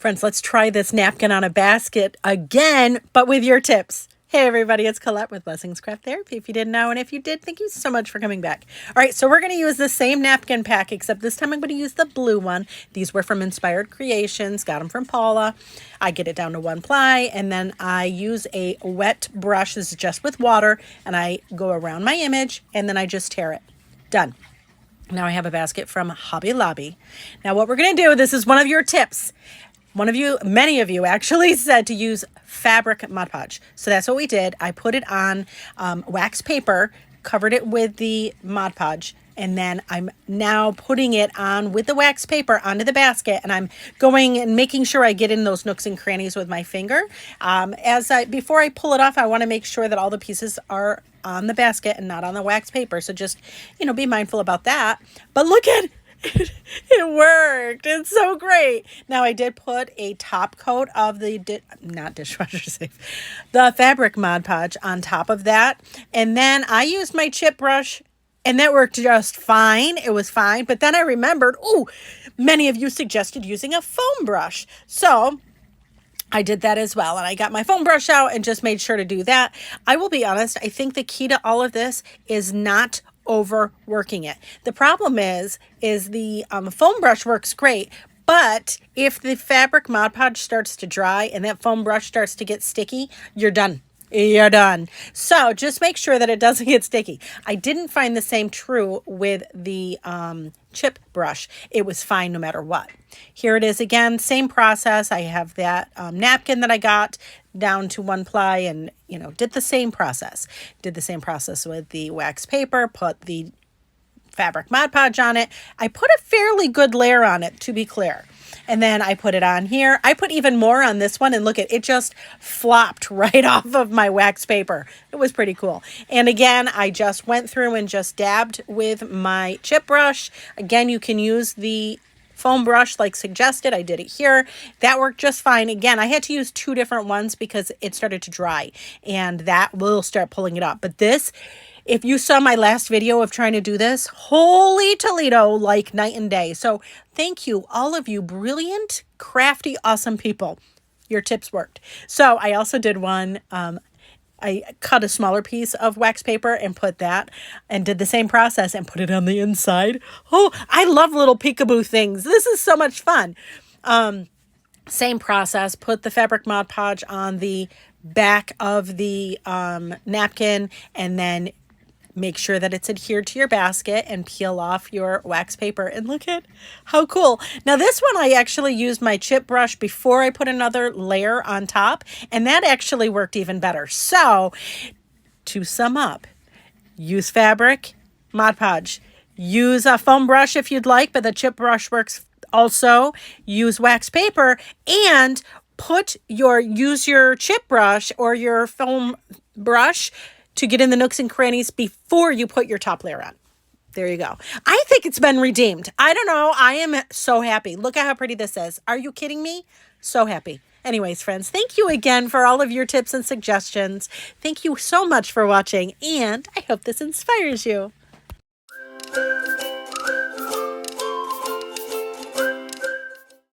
Friends, let's try this napkin on a basket again, but with your tips. Hey everybody, it's Colette with Blessings Craft Therapy. If you didn't know, and if you did, thank you so much for coming back. All right, so we're going to use the same napkin pack, except this time I'm going to use the blue one. These were from Inspired Creations, got them from Paula. I get it down to 1 ply, and then I use a wet brush. This is just with water, and I go around my image, and then I just tear it. Done. Now I have a basket from Hobby Lobby. Now what we're going to do, this is one of your tips. Many of you actually said to use fabric Mod Podge. So that's what we did. I put it on wax paper, covered it with the Mod Podge, and then I'm now putting it on with the wax paper onto the basket, and I'm going and making sure I get in those nooks and crannies with my finger. Before I pull it off, I want to make sure that all the pieces are on the basket and not on the wax paper. So just, be mindful about that. But look at it worked. It's so great. Now I did put a top coat of the not dishwasher safe, the fabric Mod Podge on top of that, and then I used my chip brush, and that worked just fine. It was fine. But then I remembered, many of you suggested using a foam brush, so I did that as well, and I got my foam brush out and just made sure to do that. I will be honest, I think the key to all of this is not overworking it. The problem is the foam brush works great, but if the fabric Mod Podge starts to dry and that foam brush starts to get sticky, you're done. You're done. So just make sure that it doesn't get sticky. I didn't find the same true with the chip brush. It was fine no matter what. Here it is again, same process. I have that napkin that I got down to 1 ply and, did the same process. Did the same process with the wax paper, put the fabric Mod Podge on it. I put a fairly good layer on it, to be clear. And then I put it on here. I put even more on this one, and look at it, just flopped right off of my wax paper. It was pretty cool. And again, I just went through and just dabbed with my chip brush. Again, you can use the foam brush like suggested. I did it here. That worked just fine. Again, I had to use 2 different ones because it started to dry, and that will start pulling it up. But this, if you saw my last video of trying to do this, holy Toledo, like night and day. So thank you, all of you brilliant, crafty, awesome people. Your tips worked. So I also did one, I cut a smaller piece of wax paper and put that, and did the same process and put it on the inside. Oh, I love little peekaboo things. This is so much fun. Same process, put the fabric Mod Podge on the back of the napkin, and then make sure that it's adhered to your basket and peel off your wax paper. And look at how cool. Now this one, I actually used my chip brush before I put another layer on top, and that actually worked even better. So to sum up, use fabric Mod Podge, use a foam brush if you'd like, but the chip brush works also. Use wax paper, and use your chip brush or your foam brush to get in the nooks and crannies before you put your top layer on. There you go. I think it's been redeemed. I don't know. I am so happy. Look at how pretty this is. Are you kidding me? So happy. Anyways, friends, thank you again for all of your tips and suggestions. Thank you so much for watching, and I hope this inspires you.